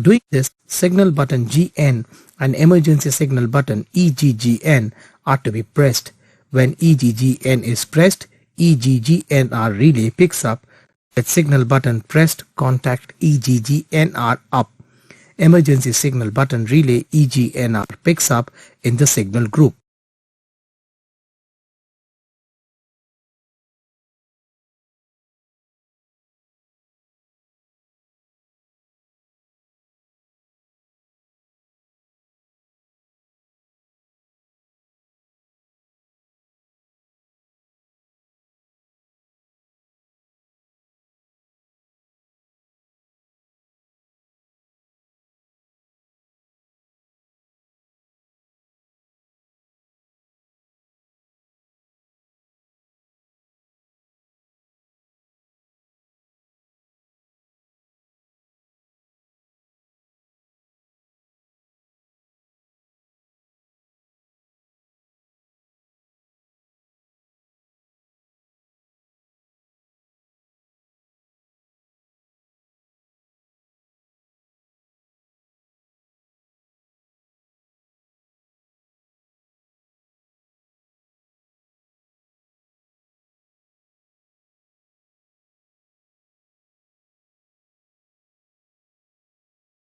Doing this, signal button GN and emergency signal button EGGN are to be pressed. When EGGN is pressed, EGGNR relay picks up. With signal button pressed, contact EGGNR up. Emergency signal button relay EGNR picks up in the signal group.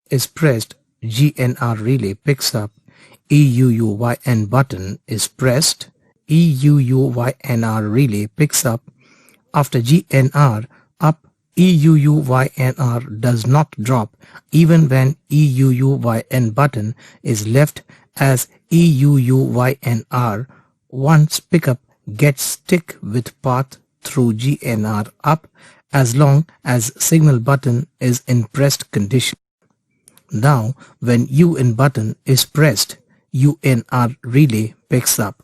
Is pressed, GNR relay picks up. EUUYN button is pressed, EUUYNR relay picks up. After GNR up, EUUYNR does not drop even when EUUYN button is left as EUUYNR. Once pickup gets stick with path through GNR up as long as signal button is in pressed condition. Now, when UN button is pressed, UNR relay picks up.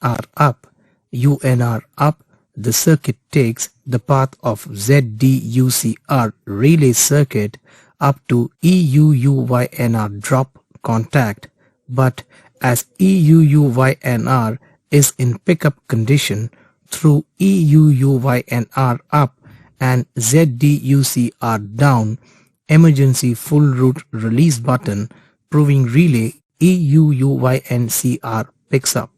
up, UNR up, the circuit takes the path of ZDUCR relay circuit up to EUUYNR drop contact, but as EUUYNR is in pickup condition through EUUYNR up and ZDUCR down, emergency full route release button proving relay EUUYNCR picks up.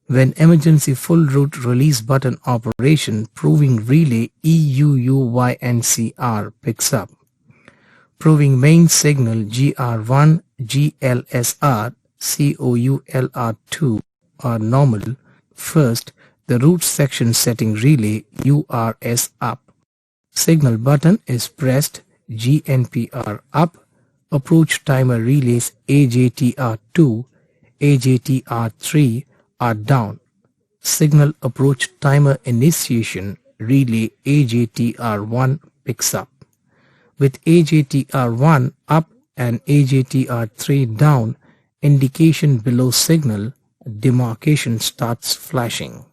When emergency full route release button operation proving relay EUUYNCR picks up, proving main signal GR1, GLSR, COULR2 are normal. First, the route section setting relay URS up. Signal button is pressed, GNPR up, approach timer relays AJTR2, AJTR3 are down. Signal approach timer initiation relay AJTR1 picks up. With AJTR1 up and AJTR3 down, indication below signal demarcation starts flashing.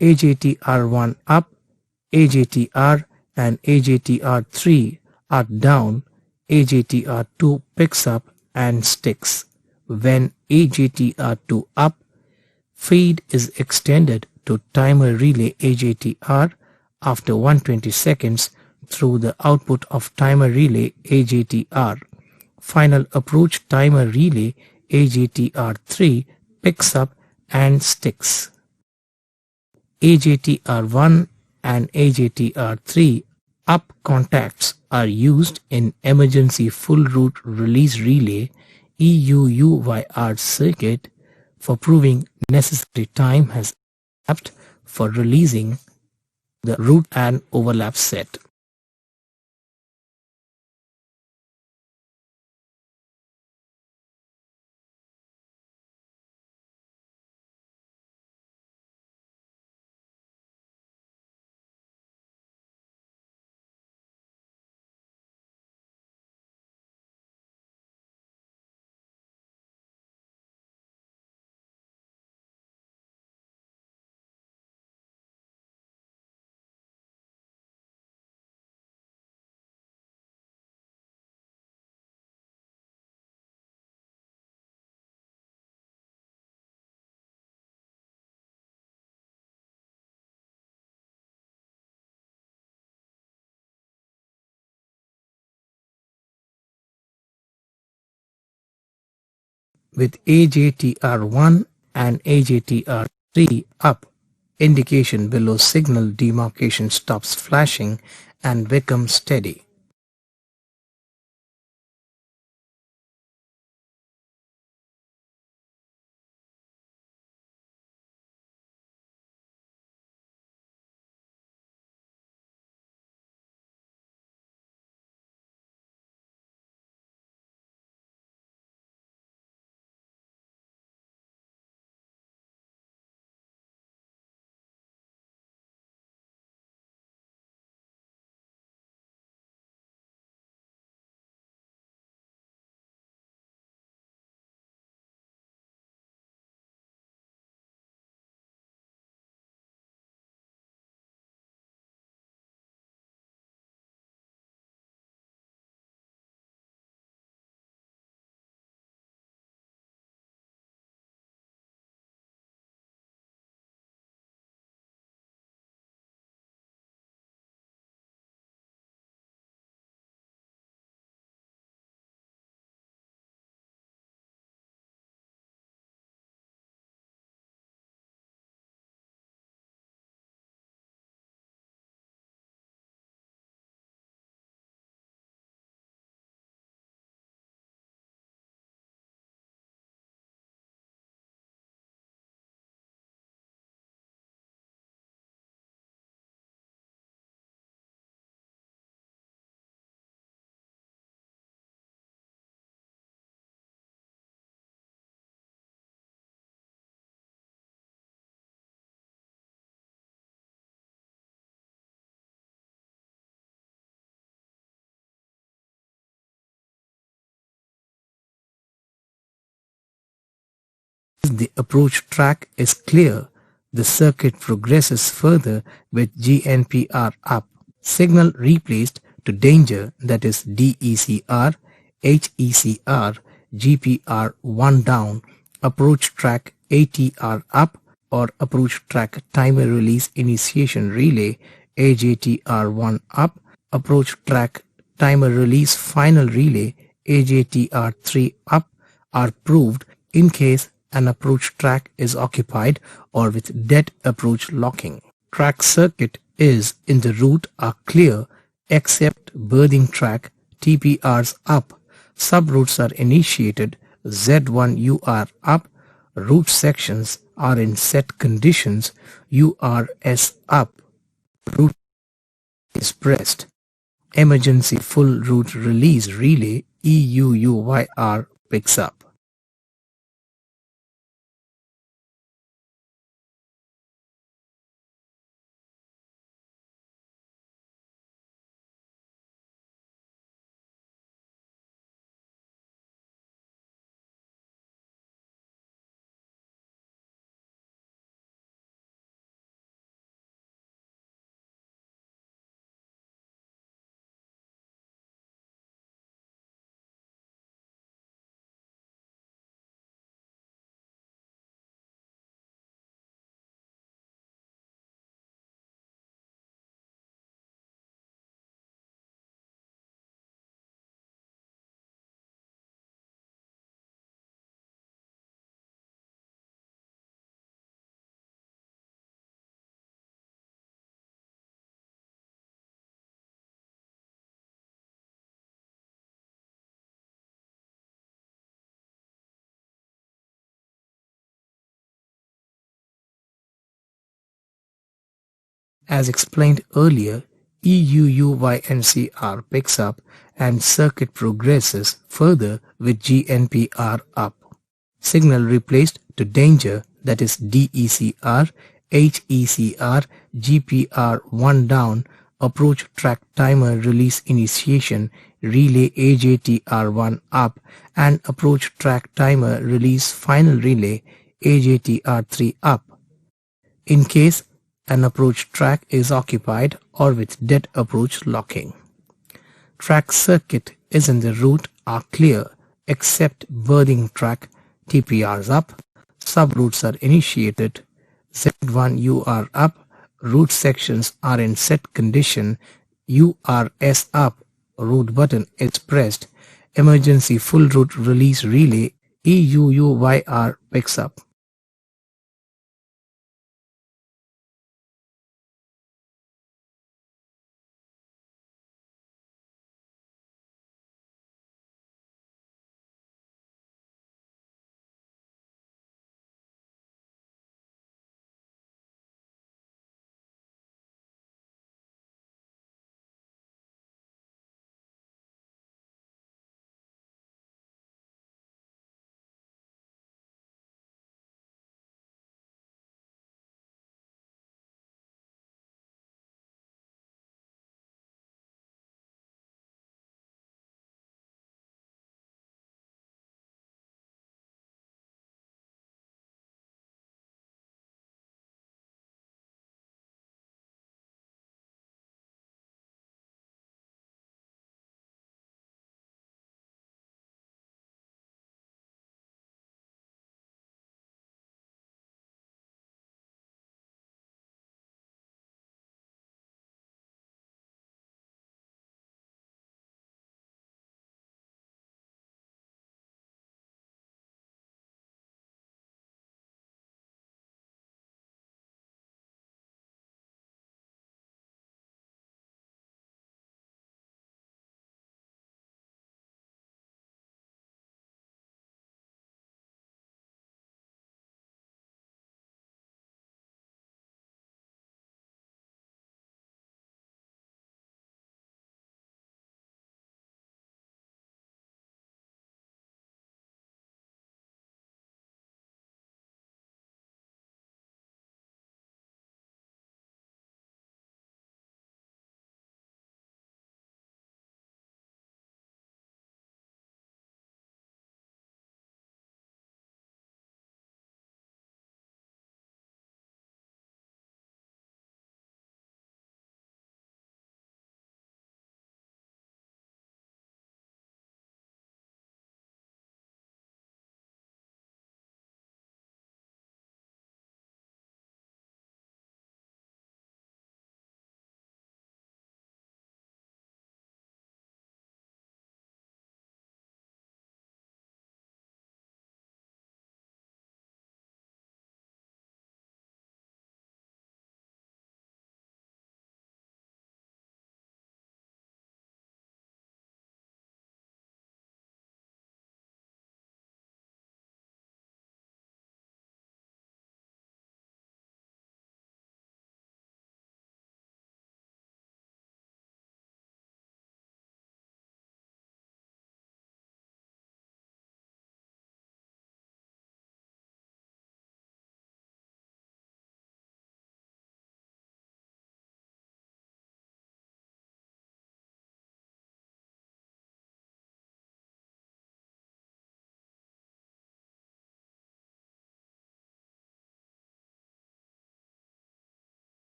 AJTR1 up, AJTR and AJTR3 are down, AJTR2 picks up and sticks. When AJTR2 up, feed is extended to timer relay AJTR after 120 seconds through the output of timer relay AJTR. Final approach timer relay AJTR3 picks up and sticks. AJTR1 and AJTR3 up contacts are used in emergency full route release relay EUUYR circuit for proving necessary time has elapsed for releasing the route and overlap set. With AJTR1 and AJTR3 up, indication below signal demarcation stops flashing and becomes steady. The approach track is clear. The circuit progresses further with GNPR up. Signal replaced to danger, that is DECR, HECR, GPR 1 down, approach track ATR up or approach track timer release initiation relay AJTR 1 up, approach track timer release final relay AJTR 3 up are proved in case an approach track is occupied or with dead approach locking. Track circuit is in the route are clear except birthing track TPRs up. Subroutes are initiated, Z1UR up, route sections are in set conditions, URS up, route is pressed. Emergency full route release relay EUUYR picks up. As explained earlier, EUUYNCR picks up and circuit progresses further with GNPR up. Signal replaced to danger, that is DECR, HECR, GPR 1 down, approach track timer release initiation, relay AJTR1 up, and approach track timer release final relay AJTR3 up. In case an approach track is occupied or with dead approach locking. Track circuit is in the route are clear except birthing track, TPRs up, subroutes are initiated, Z1 UR up, route sections are in set condition, URS up, route button is pressed, emergency full route release relay EUUYR picks up.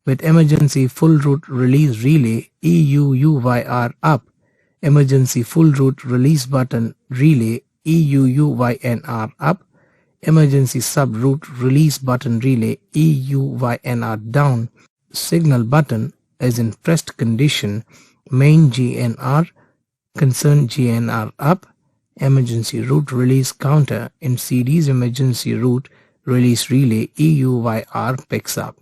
with emergency full route release relay EUUYR up, emergency full route release button relay EUUYNR up, emergency sub route release button relay EUYNR down, signal button is in pressed condition, main GNR, concern GNR up, emergency route release counter in series emergency route release relay EUYR picks up.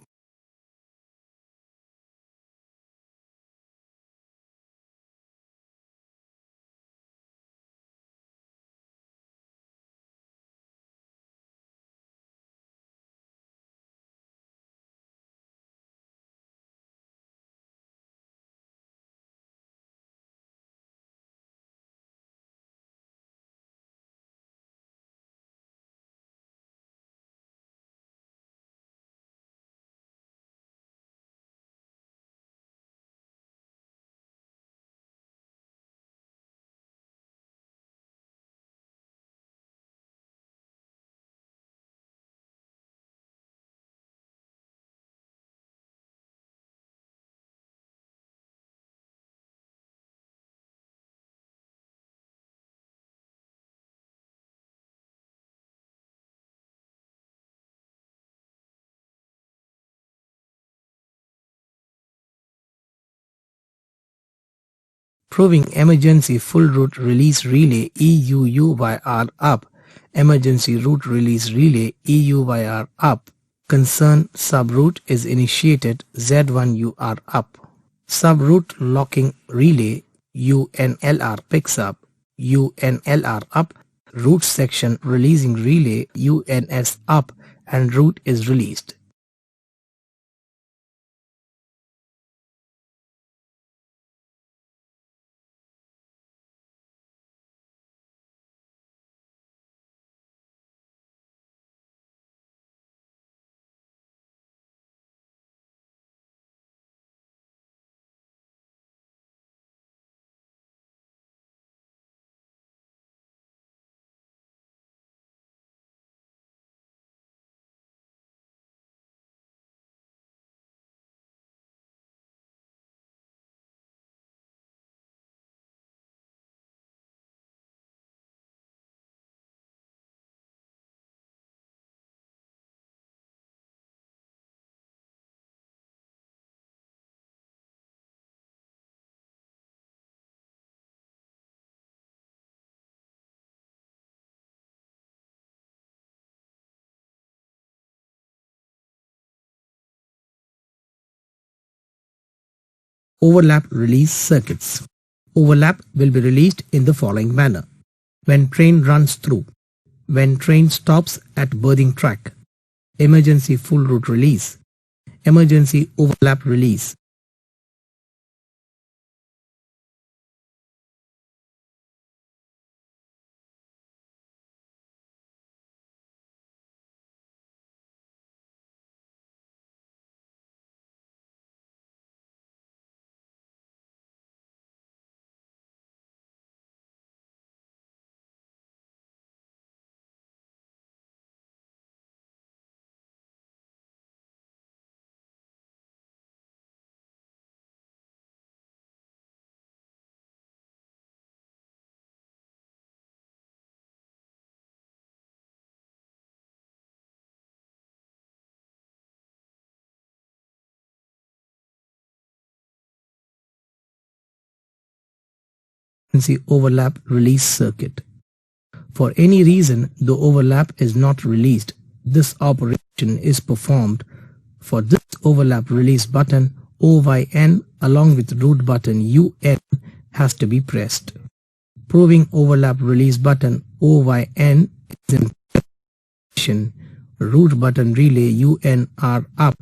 Proving emergency full route release relay EUUYR up, emergency route release relay EUYR up, concern subroute is initiated Z1UR up, subroute locking relay UNLR picks up, UNLR up, route section releasing relay UNS up and route is released. Overlap release circuits. Overlap will be released in the following manner. When train runs through, when train stops at berthing track, emergency full route release, emergency overlap release. Emergency overlap release circuit. For any reason the overlap is not released, this operation is performed. For this overlap release button OYN along with route button UN has to be pressed. Proving overlap release button OYN is in position. Route button relay UNR up.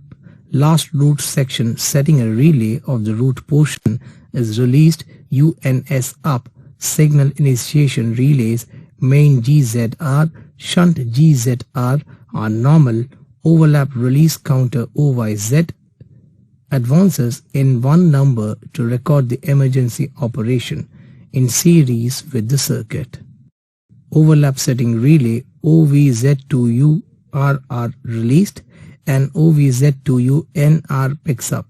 Last route section setting a relay of the route portion is released UNS up. Signal initiation relays main GZR, shunt GZR are normal. Overlap release counter OYZ advances in one number to record the emergency operation in series with the circuit. Overlap setting relay OVZ2U are released. and OVZ2UNR picks up.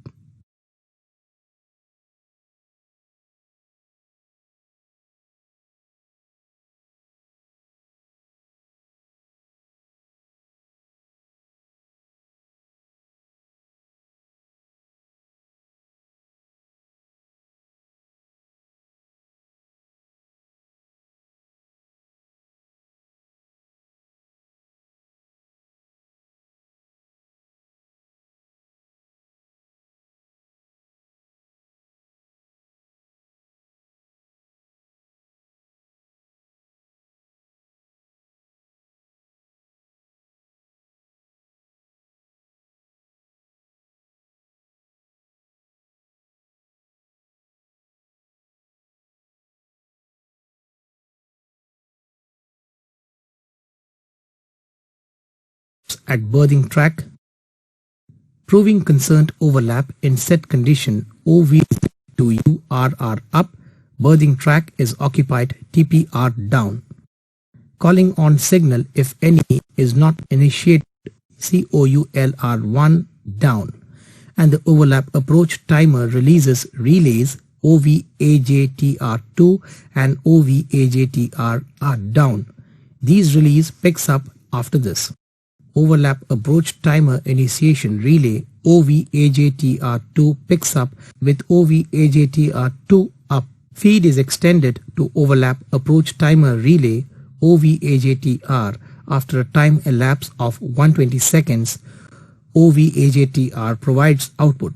At birthing track, proving concerned overlap in set condition OV2URR up, birthing track is occupied TPR down. Calling on signal if any is not initiated COULR1 down, and the overlap approach timer releases relays OVAJTR2 and OVAJTR are down. These relays picks up after this. Overlap approach timer initiation relay OVAJTR2 picks up with OVAJTR2 up. Feed is extended to overlap approach timer relay OVAJTR after a time elapse of 120 seconds. OVAJTR provides output.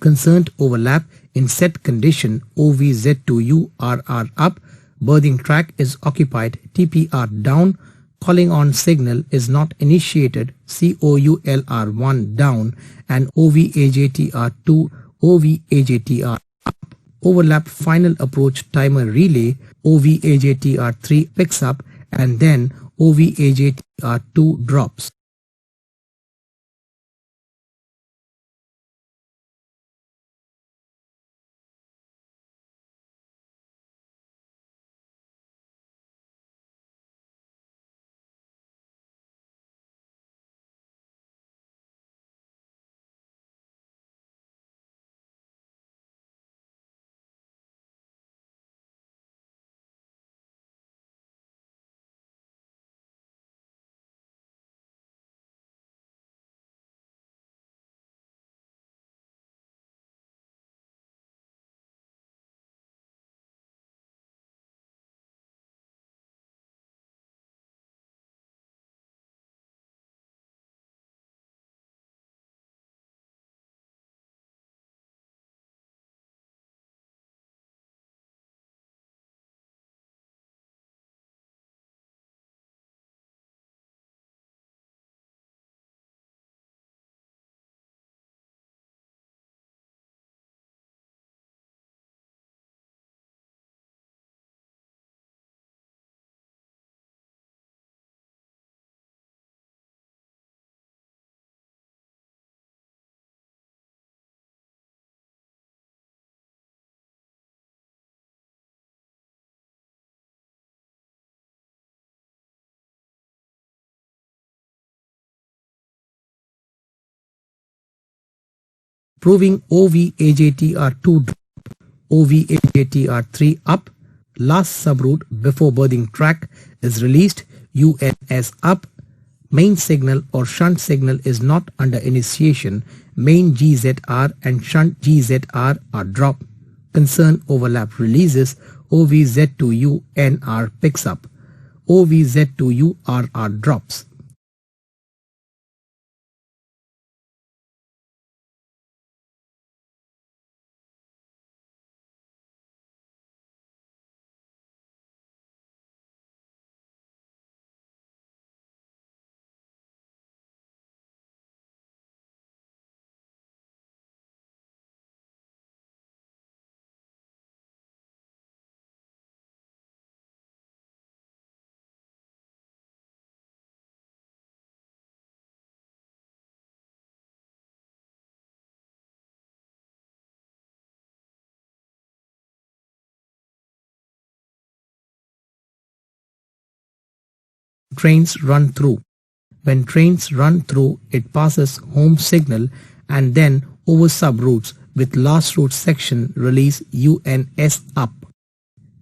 Concerned overlap in set condition OVZ2URR up, birthing track is occupied TPR down, calling on signal is not initiated COULR1 down, and OVAJTR2 OVAJTR up. Overlap final approach timer relay OVAJTR3 picks up and then OVAJTR2 drops. Proving OVAJTR2 drop, OVAJTR3 up, last subroute before birthing track is released UNS up, main signal or shunt signal is not under initiation, main GZR and shunt GZR are dropped. Concern overlap releases OVZ2UNR picks up, OVZ2URR drops. Trains run through When trains run through, it passes home signal and then over subroutes with last route section release UNS up.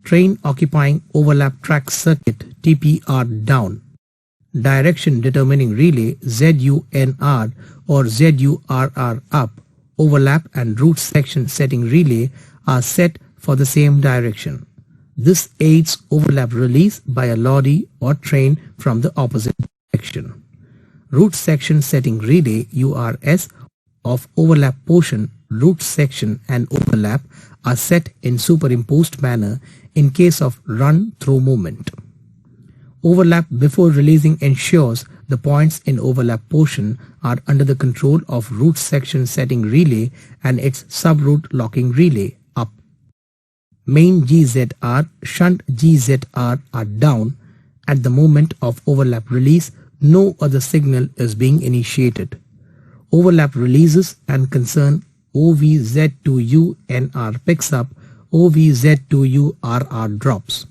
Train occupying overlap track circuit TPR down. Direction determining relay ZUNR or ZURR up. Overlap and route section setting relay are set for the same direction. This aids overlap release by a lorry or train from the opposite direction. Route section setting relay URS of overlap portion, route section and overlap are set in superimposed manner in case of run-through movement. Overlap before releasing ensures the points in overlap portion are under the control of route section setting relay and its subroute locking relay up. Main GZR, shunt GZR are down. At the moment of overlap release, no other signal is being initiated. Overlap releases and concern OVZ2U-NR picks up, OVZ2U-RR drops.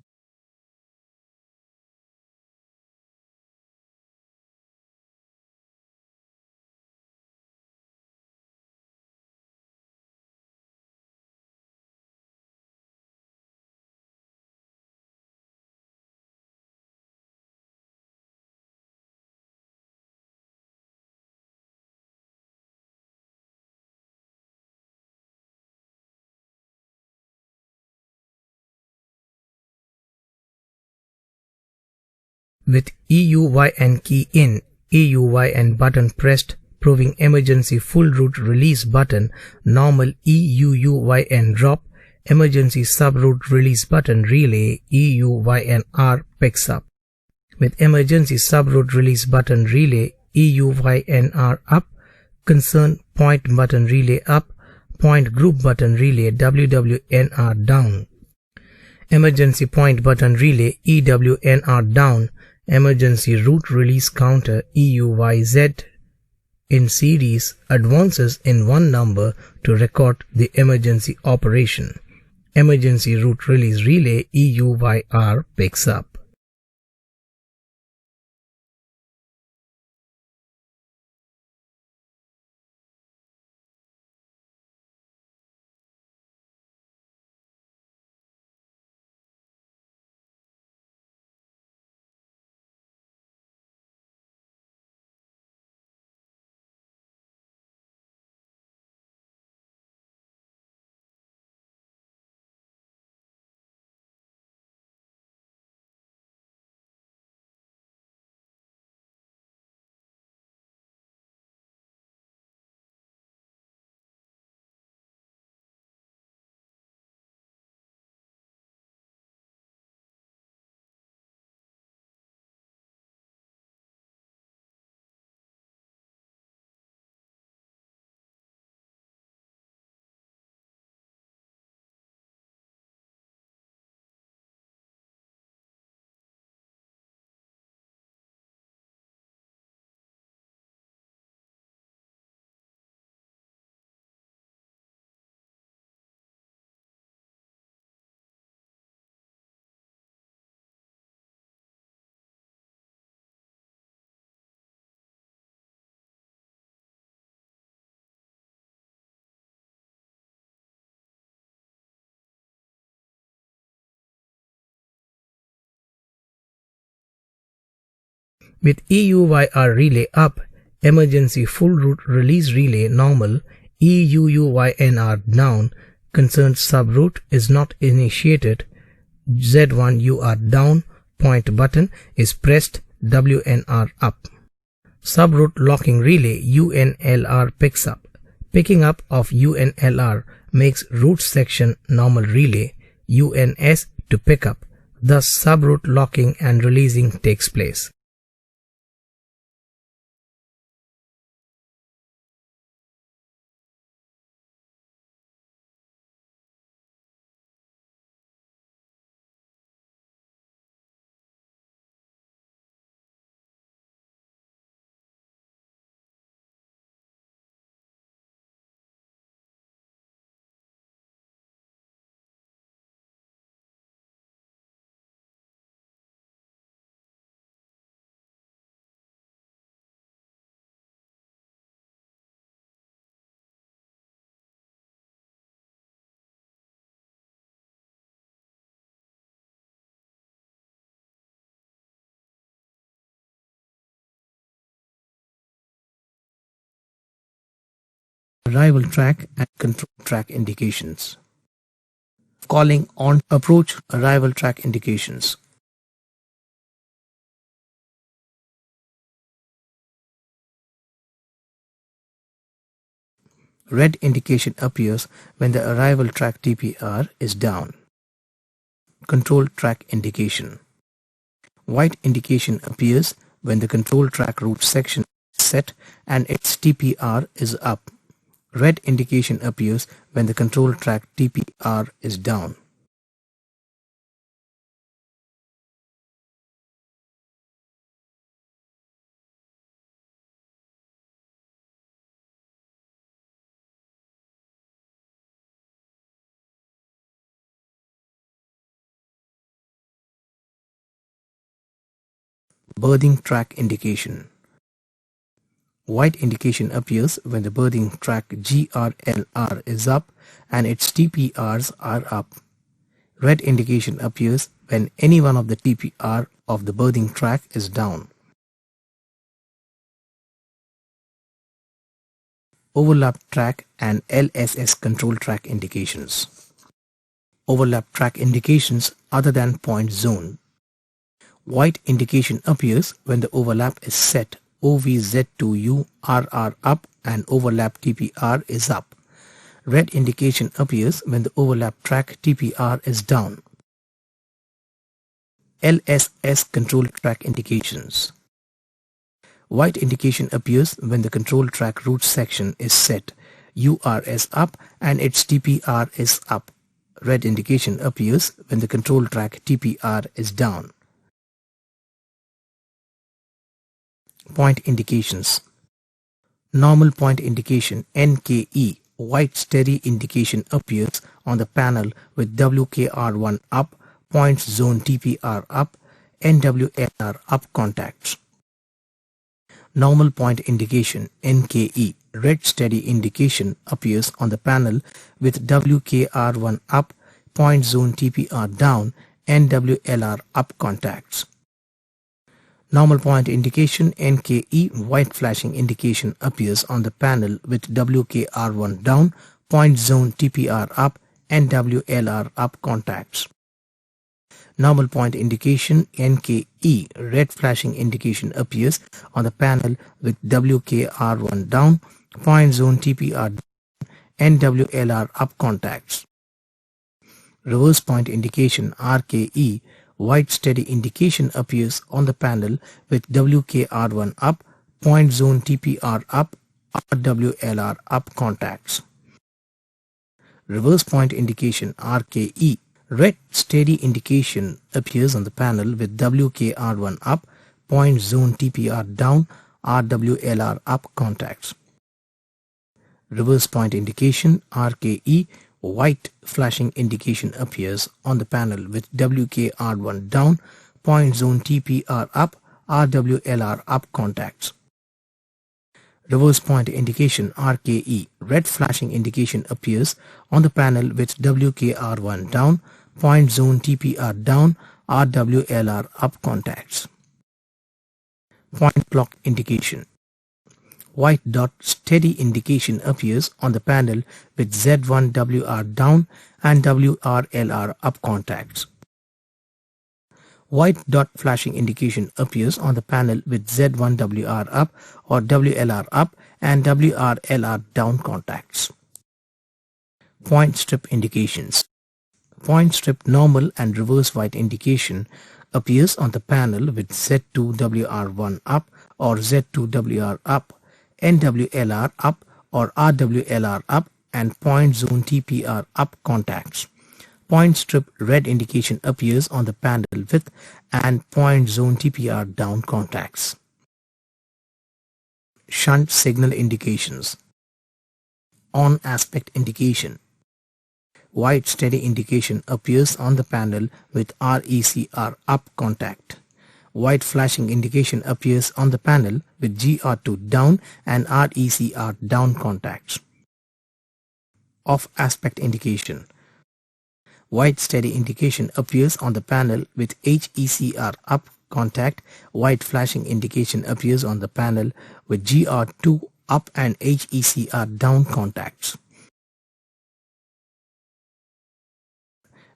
With EUYN key in, EUYN button pressed, proving emergency full route release button, normal EUYN drop, emergency subroute release button relay EUYNR picks up. With emergency subroute release button relay EUYNR up, concern point button relay up, point group button relay WWNR down. Emergency point button relay EWNR down, emergency route release counter EUYZ in series advances in one number to record the emergency operation. Emergency route release relay EUYR picks up. With EUYR relay up, emergency full route release relay normal, EUUYNR down, concerned subroute is not initiated, Z1UR down, point button is pressed, WNR up. Subroute locking relay UNLR picks up. Picking up of UNLR makes route section normal relay UNS to pick up. Thus subroute locking and releasing takes place. arrival track and control track indications. Calling on approach arrival track indications. Red indication appears when the arrival track TPR is down. Control track indication. White indication appears when the control track route section is set and its TPR is up. Red indication appears when the control track TPR is down. Berthing track indication. White indication appears when the berthing track GRLR is up and its TPRs are up. Red indication appears when any one of the TPR of the berthing track is down. Overlap track and LSS control track indications. Overlap track indications other than point zone. White indication appears when the overlap is set OVZ2U RR up and overlap TPR is up. Red indication appears when the overlap track TPR is down. LSS control track indications. White indication appears when the control track route section is set URS up and its TPR is up. Red indication appears when the control track TPR is down. Point indications. Normal point indication NKE white steady indication appears on the panel with WKR1 up, points zone TPR up, NWLR up contacts. Normal point indication NKE red steady indication appears on the panel with WKR1 up, point zone TPR down, NWLR up contacts. Normal point indication NKE white flashing indication appears on the panel with WKR1 down, point zone TPR up, NWLR up contacts. Normal point indication NKE red flashing indication appears on the panel with WKR1 down, point zone TPR down, NWLR up contacts. Reverse point indication RKE white steady indication appears on the panel with WKR1 up, point zone TPR up, RWLR up contacts. Reverse point indication RKE red steady indication appears on the panel with WKR1 up, point zone TPR down, RWLR up contacts. Reverse point indication RKE white flashing indication appears on the panel with WKR1 down, point zone TPR up, RWLR up contacts. Reverse point indication RKE red flashing indication appears on the panel with WKR1 down, point zone TPR down, RWLR up contacts. Point clock indication. White dot steady indication appears on the panel with Z1WR down and WRLR up contacts. White dot flashing indication appears on the panel with Z1WR up or WLR up and WRLR down contacts. Point strip indications. Point strip normal and reverse white indication appears on the panel with Z2WR1 up or Z2WR up, NWLR up or RWLR up and point zone TPR up contacts. Point strip red indication appears on the panel with and point zone TPR down contacts. Shunt signal indications. On aspect indication. White steady indication appears on the panel with RECR up contact. White flashing indication appears on the panel with GR2 down and RECR down contacts. Off aspect indication. White steady indication appears on the panel with HECR up contact. White flashing indication appears on the panel with GR2 up and HECR down contacts.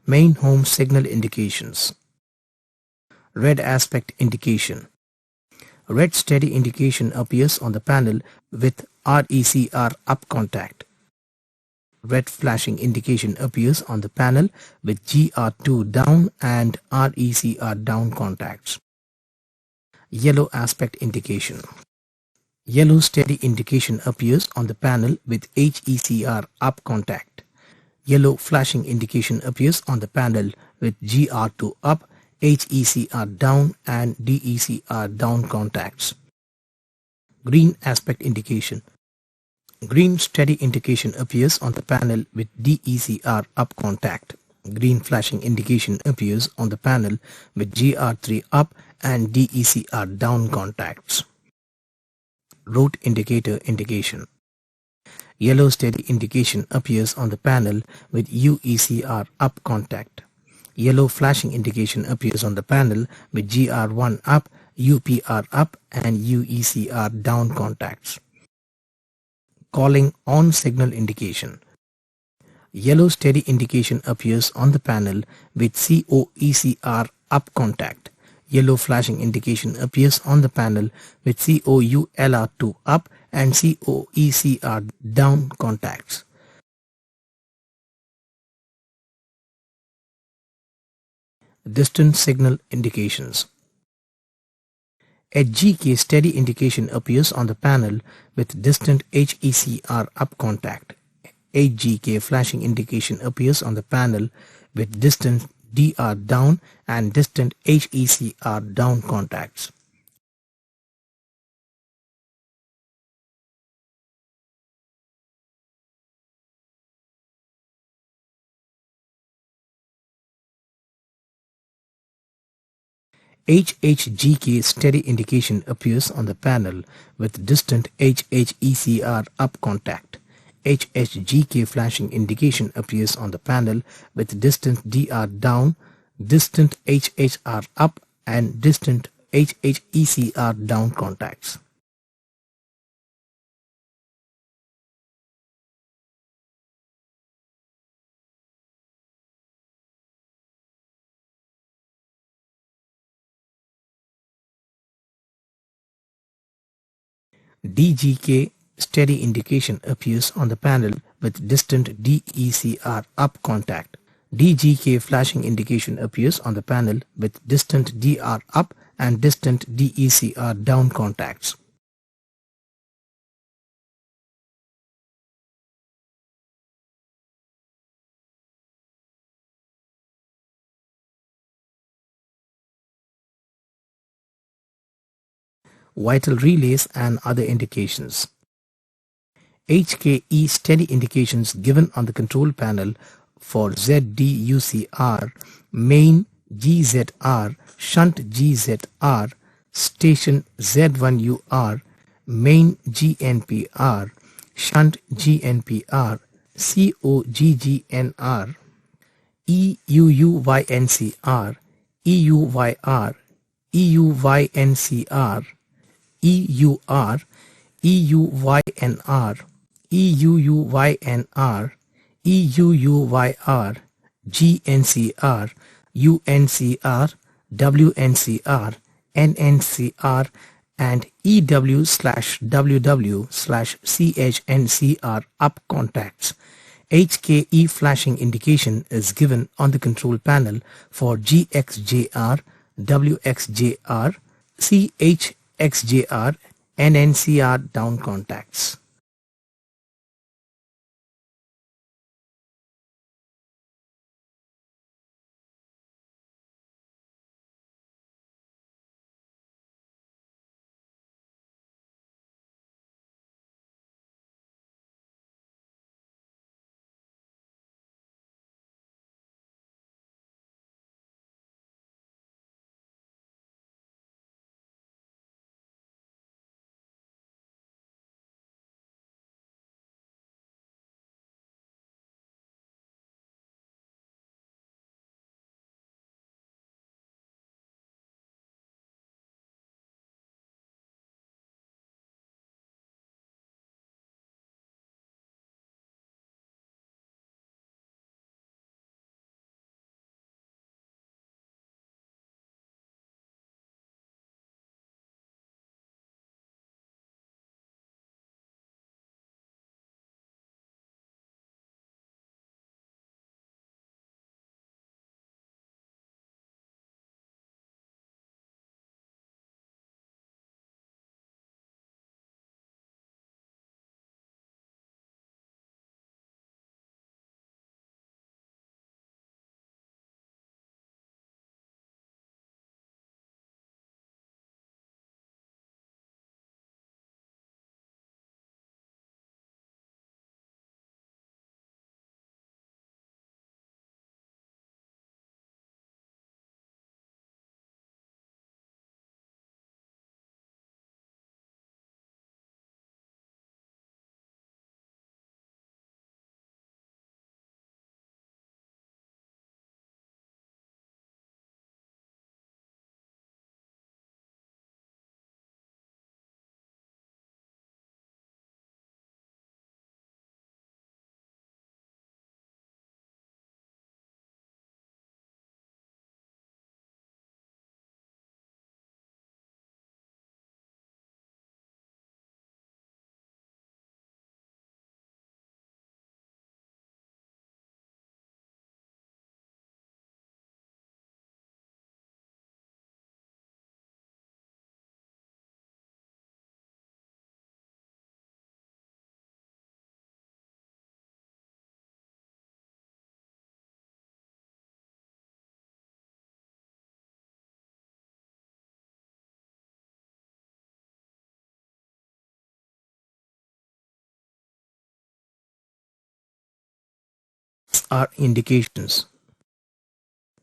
Main home signal indications. Red aspect indication. Red steady indication appears on the panel with RECR up contact. Red flashing indication appears on the panel with GR2 down and RECR down contacts. Yellow aspect indication. Yellow steady indication appears on the panel with HECR up contact. Yellow flashing indication appears on the panel with GR2 up, HECR down and DECR down contacts. Green aspect indication. Green steady indication appears on the panel with DECR up contact. Green flashing indication appears on the panel with GR3 up and DECR down contacts. Root indicator indication. Yellow steady indication appears on the panel with UECR up contact. Yellow flashing indication appears on the panel with GR1 up, UPR up and UECR down contacts. Calling on signal indication. Yellow steady indication appears on the panel with COECR up contact. Yellow flashing indication appears on the panel with COULR2 up and COECR down contacts. Distant signal indications. A GK steady indication appears on the panel with distant HECR up contact. A GK flashing indication appears on the panel with distant DR down and distant HECR down contacts. HHGK steady indication appears on the panel with distant HHECR up contact. HHGK flashing indication appears on the panel with distant DR down, distant HHR up and distant HHECR down contacts. DGK steady indication appears on the panel with distant DECR up contact. DGK flashing indication appears on the panel with distant DR up and distant DECR down contacts. Vital relays and other indications. HKE steady indications given on the control panel for ZDUCR, main GZR, shunt GZR, station Z1UR, main GNPR, shunt GNPR, COGGNR, EUUYNCR, EUYR, EUYNCR, EUR, EUYNR, EUUYNR, EUUYR, GNCR, UNCR, WNCR, NNCR, and EW/WW/CHNCR up contacts. HKE flashing indication is given on the control panel for GXJR, WXJR, CHXJR, NNCR down contacts. HSR indications.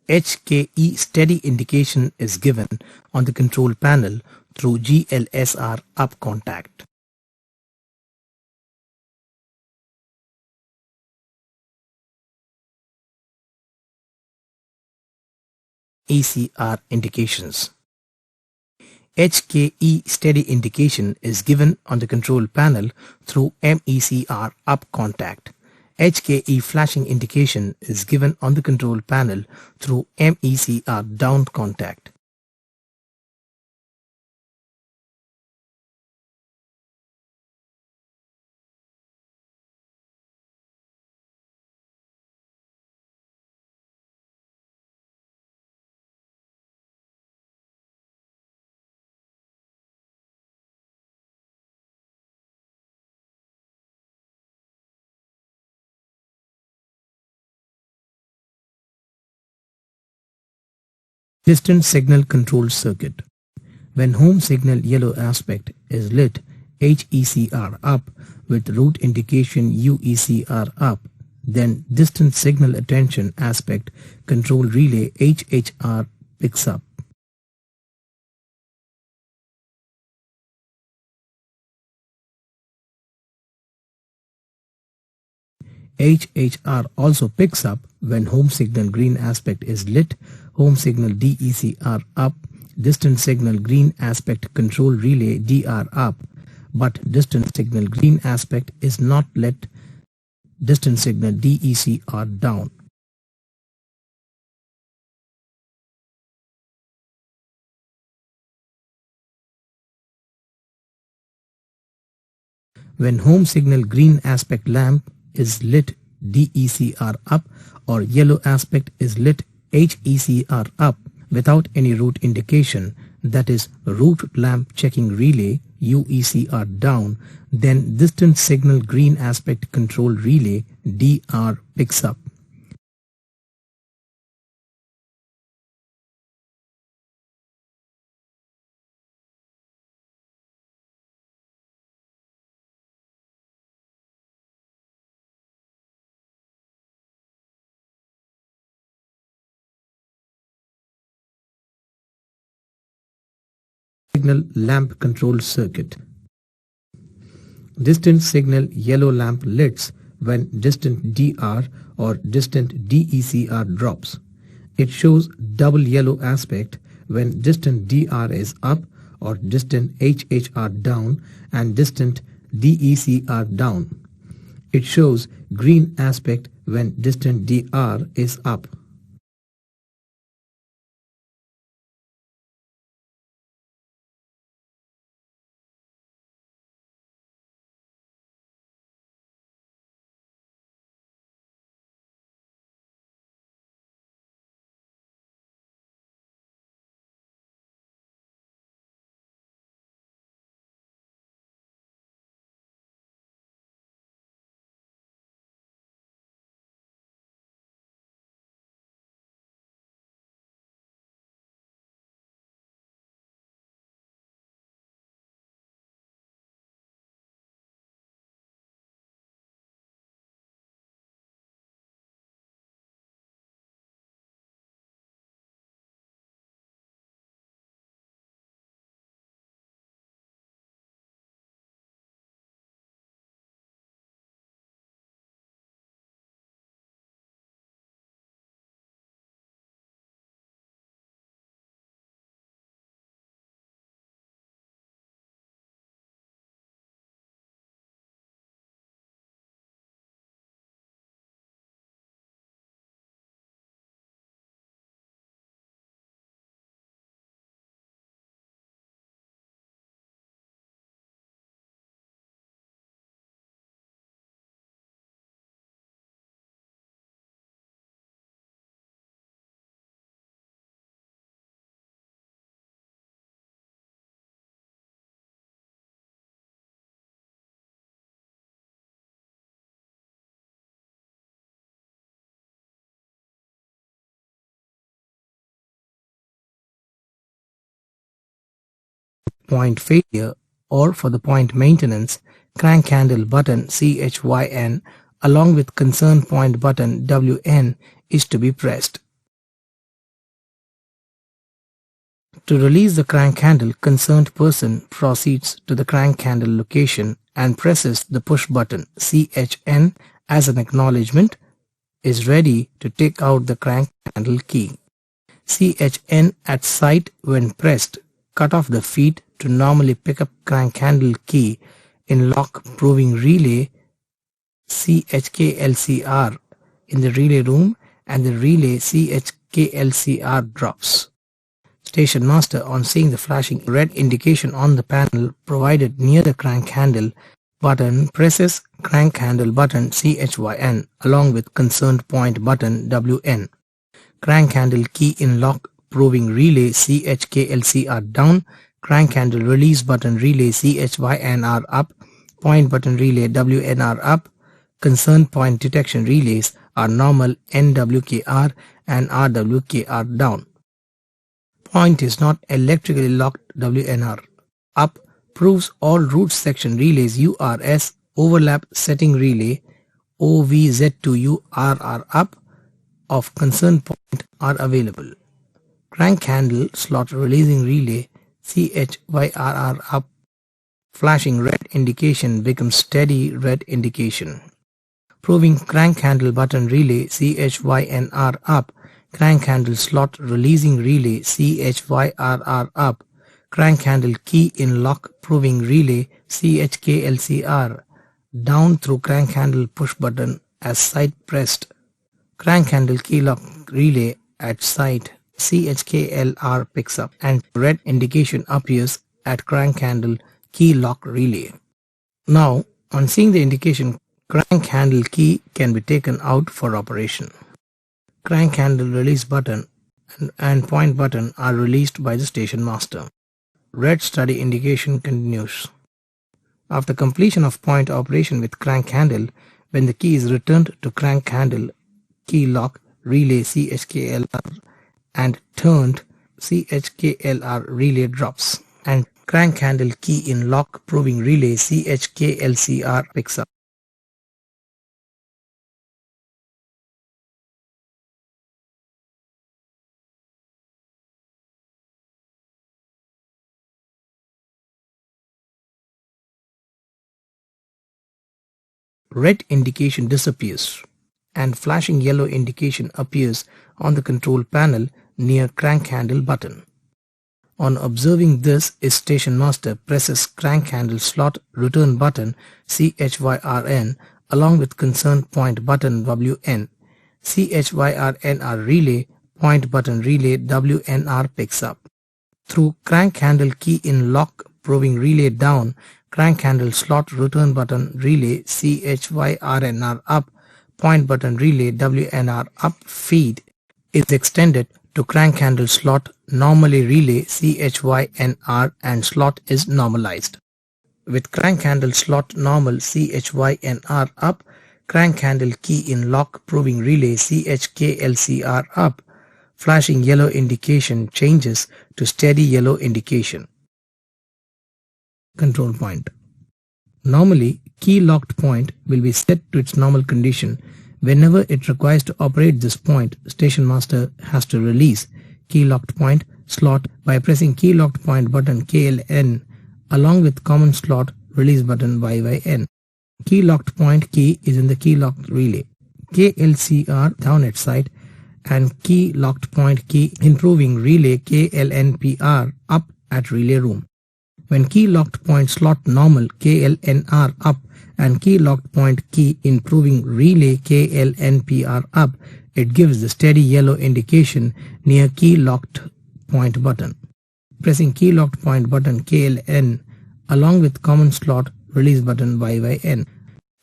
HKE steady indication is given on the control panel through GLSR up contact. ECR indications. HKE steady indication is given on the control panel through MECR up contact. HKE flashing indication is given on the control panel through MECR down contact. Distant signal control circuit. When home signal yellow aspect is lit HECR up with root indication UECR up, then distant signal attention aspect control relay HHR picks up. HHR also picks up when home signal green aspect is lit, home signal DECR up, distant signal green aspect control relay DR up, but distant signal green aspect is not lit, distant signal DECR down. When home signal green aspect lamp is lit DECR up or yellow aspect is lit HECR up without any root indication, that is root lamp checking relay UECR down, then distant signal green aspect control relay DR picks up. Signal lamp control circuit. Distant signal yellow lamp lits when distant DR or distant DECR drops. It shows double yellow aspect when distant DR is up or distant HHR down and distant DECR down. It shows green aspect when distant DR is up. Point failure or for the point maintenance, crank handle button CHYN along with concern point button WN is to be pressed. To release the crank handle, concerned person proceeds to the crank handle location and presses the push button. CHN, as an acknowledgement, is ready to take out the crank handle key. CHN at sight when pressed cut off the feed to normally pick up crank handle key in lock proving relay CHKLCR in the relay room, and the relay CHKLCR drops. Station master, on seeing the flashing red indication on the panel provided near the crank handle button, presses crank handle button CHYN along with concerned point button WN. Crank handle key in lock proving relay CHKLCR down, crank handle release button relay CHYNR up, point button relay WNR up. Concerned point detection relays are normal NWKR and RWKR down. Point is not electrically locked WNR up proves all root section relays URS overlap setting relay OVZ2URR up of concerned point are available. Crank handle slot releasing relay CHYRR up flashing red indication becomes steady red indication. Proving crank handle button relay CHYNR up, crank handle slot releasing relay CHYRR up, crank handle key in lock proving relay CHKLCR down through crank handle push button as sight pressed. Crank handle key lock relay at sight CHKLR picks up and red indication appears at crank handle key lock relay. Now, on seeing the indication, crank handle key can be taken out for operation. Crank handle release button and point button are released by the station master. Red study indication continues. After completion of point operation with crank handle, when the key is returned to crank handle key lock relay CHKLR and turned, CHKLR relay drops and crank handle key in lock proving relay CHKLCR picks up. Red indication disappears and flashing yellow indication appears on the control panel near crank handle button. On observing this, station master presses crank handle slot return button CHYRN along with concerned point button WN. CHYRNR relay point button relay WNR picks up. Through crank handle key in lock proving relay down, crank handle slot return button relay CHYRNR up, point button relay WNR up feed is extended to crank handle slot normally relay CHYNR and slot is normalized. With crank handle slot normal CHYNR up, crank handle key in lock proving relay CHKLCR up, flashing yellow indication changes to steady yellow indication. Control point. Normally, key locked point will be set to its normal condition. Whenever it requires to operate this point, station master has to release key locked point slot by pressing key locked point button KLN along with common slot release button YYN. Key locked point key is in the key locked relay. KLCR down at sight and key locked point key improving relay KLNPR up at relay room. When key locked point slot normal KLNR up and key locked point key improving relay KLNPR up, it gives the steady yellow indication near key locked point button. Pressing key locked point button KLN along with common slot release button YYN.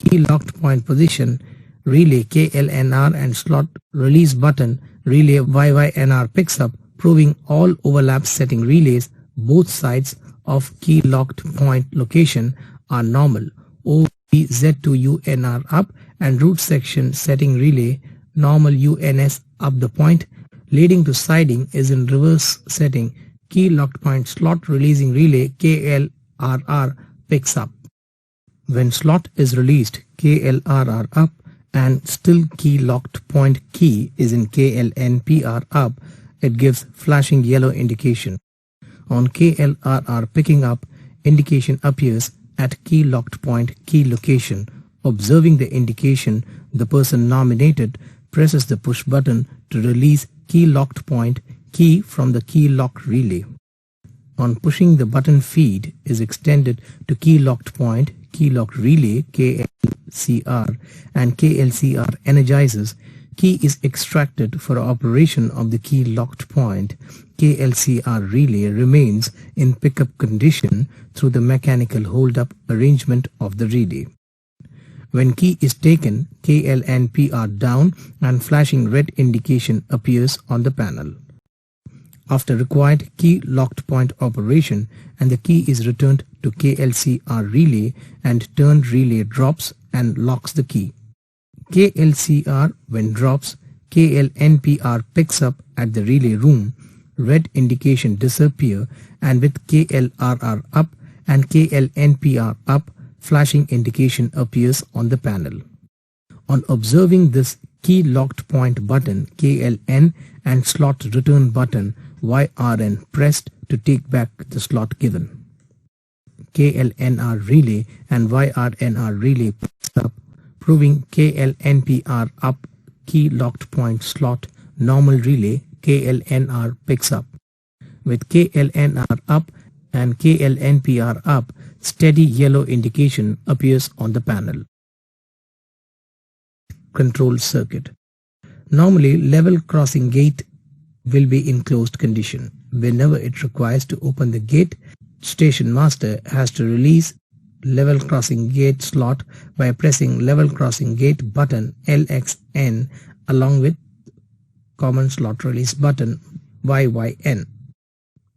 Key locked point position relay KLNR and slot release button relay YYNR picks up, proving all overlap setting relays both sides of key locked point location are normal OVZ2UNR up and root section setting relay normal UNS up. The point leading to siding is in reverse setting. Key locked point slot releasing relay KLRR picks up. When slot is released KLRR up, and still key locked point key is in KLNPR up, it gives flashing yellow indication. On KLRR picking up, indication appears at key locked point key location. Observing the indication, the person nominated presses the push button to release key locked point key from the key lock relay. On pushing, the button feed is extended to key locked point key lock relay KLCR, and KLCR energizes. Key is extracted for operation of the key locked point. KLCR relay remains in pickup condition through the mechanical hold-up arrangement of the relay. When key is taken, KLNPR down and flashing red indication appears on the panel. After required key locked point operation and the key is returned to KLCR relay and turned relay drops and locks the key. KLCR when drops, KLNPR picks up at the relay room, red indication disappear, and with KLRR up and KLNPR up, flashing indication appears on the panel. On observing this key locked point button KLN and slot return button YRN pressed to take back the slot given. KLNR relay and YRNR relay picks up, proving KLNPR up key locked point slot normal relay KLNR picks up. With KLNR up and KLNPR up, steady yellow indication appears on the panel. Control circuit. Normally, level crossing gate will be in closed condition. Whenever it requires to open the gate, station master has to release level crossing gate slot by pressing level crossing gate button LXN along with common slot release button YYN.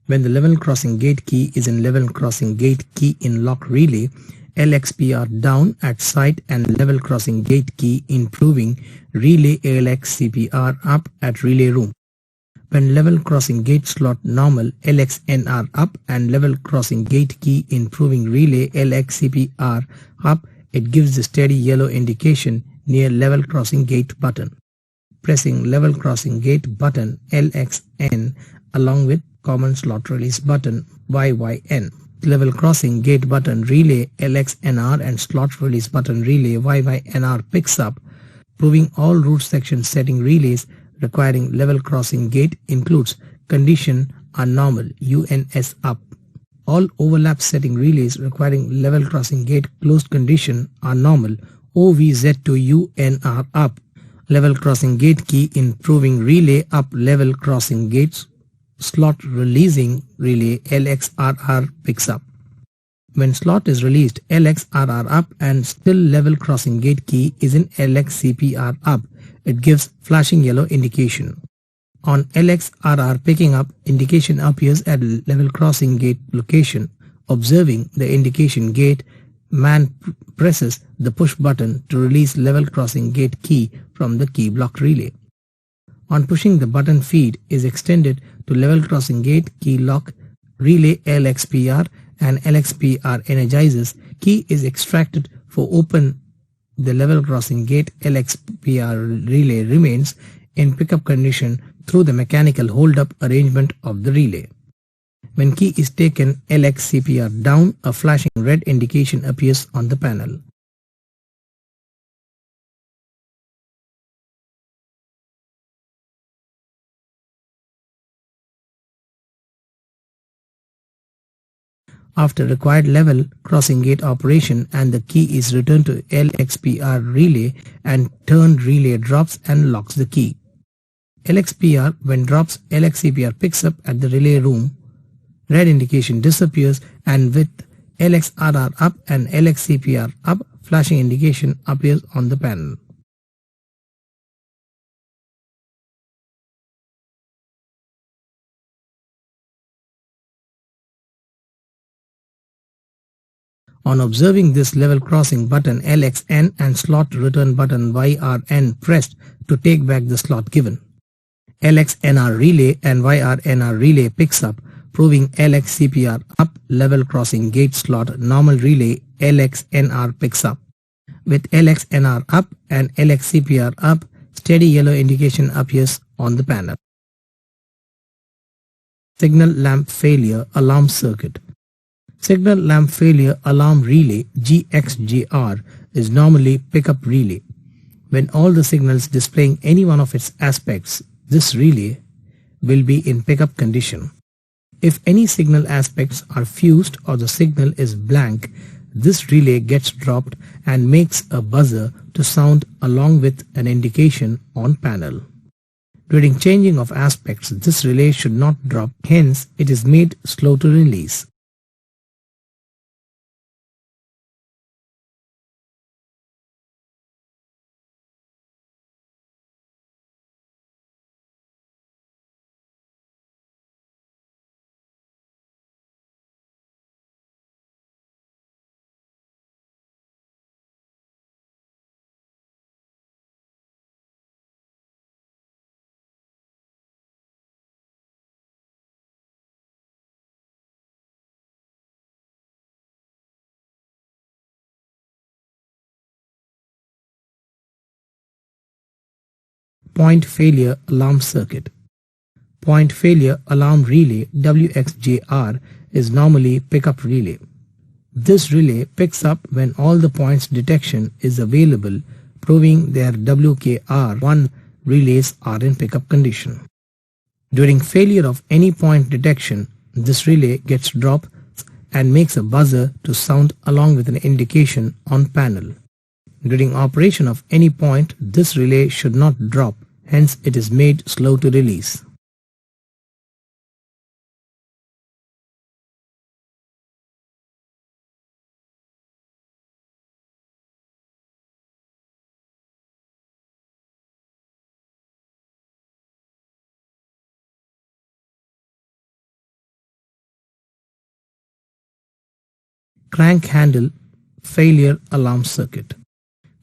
When the level crossing gate key is in level crossing gate key in lock relay, LXPR down at site and level crossing gate key improving relay LXCPR up at relay room. When level crossing gate slot normal LXNR up and level crossing gate key improving relay LXCPR up, it gives the steady yellow indication near level crossing gate button. Pressing level crossing gate button LXN along with common slot release button YYN. Level crossing gate button relay LXNR and slot release button relay YYNR picks up, proving all route section setting relays requiring level crossing gate includes condition are normal UNS up. All overlap setting relays requiring level crossing gate closed condition are normal OVZ to UNR up. Level crossing gate key improving relay up level crossing gates slot releasing relay LXRR picks up. When slot is released LXRR up and still level crossing gate key is in LXCPR up, it gives flashing yellow indication. On LXRR picking up, indication appears at level crossing gate location. Observing the indication gate, man presses the push button to release level crossing gate key from the key block relay. On pushing, the button feed is extended to level crossing gate key lock relay LXPR and LXPR energizes. Key is extracted for open the level crossing gate LXPR relay remains in pickup condition through the mechanical hold-up arrangement of the relay. When key is taken LXCPR down, a flashing red indication appears on the panel. After required level crossing gate operation and the key is returned to LXPR relay and turned relay drops and locks the key. LXPR when drops, LXCPR picks up at the relay room, red indication disappears, and with LXRR up and LXCPR up, flashing indication appears on the panel. On observing this level crossing button LXN and slot return button YRN pressed to take back the slot given. LXNR relay and YRNR relay picks up, proving LXCPR up level crossing gate slot normal relay LXNR picks up. With LXNR up and LXCPR up, steady yellow indication appears on the panel. Signal lamp failure alarm circuit. Signal lamp failure alarm relay GXJR is normally pickup relay. When all the signals displaying any one of its aspects, this relay will be in pickup condition. If any signal aspects are fused or the signal is blank, this relay gets dropped and makes a buzzer to sound along with an indication on panel. During changing of aspects, this relay should not drop, hence it is made slow to release. Point failure alarm circuit. Point failure alarm relay WXJR is normally pickup relay. This relay picks up when all the points detection is available, proving their WKR1 relays are in pickup condition. During failure of any point detection, this relay gets dropped and makes a buzzer to sound along with an indication on panel. During operation of any point, this relay should not drop, hence it is made slow to release. Crank handle failure alarm circuit.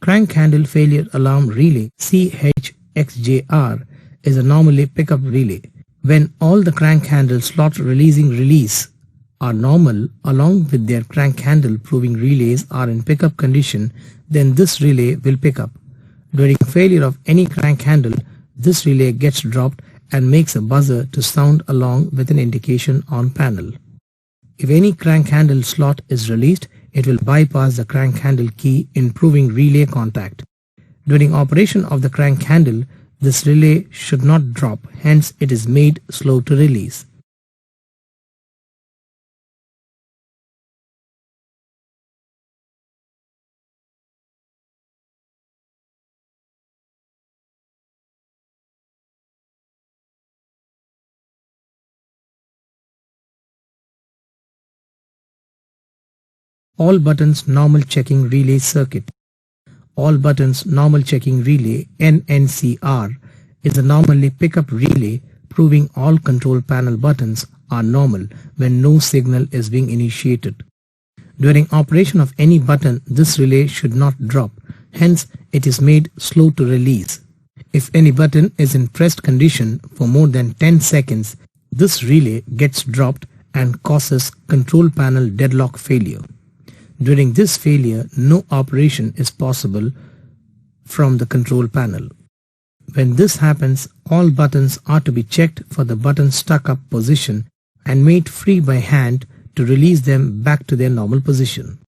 Crank handle failure alarm relay CHXJR is a normally pickup relay. When all the crank handle slot releasing release are normal along with their crank handle proving relays are in pickup condition, then this relay will pick up. During failure of any crank handle, this relay gets dropped and makes a buzzer to sound along with an indication on panel. If any crank handle slot is released, it will bypass the crank handle key, improving relay contact. During operation of the crank handle, this relay should not drop, hence it is made slow to release. All buttons normal checking relay circuit. All buttons normal checking relay NNCR is a normally pickup relay proving all control panel buttons are normal when no signal is being initiated. During operation of any button, this relay should not drop, hence it is made slow to release. If any button is in pressed condition for more than 10 seconds, this relay gets dropped and causes control panel deadlock failure. During this failure, no operation is possible from the control panel. When this happens, all buttons are to be checked for the button stuck up position and made free by hand to release them back to their normal position.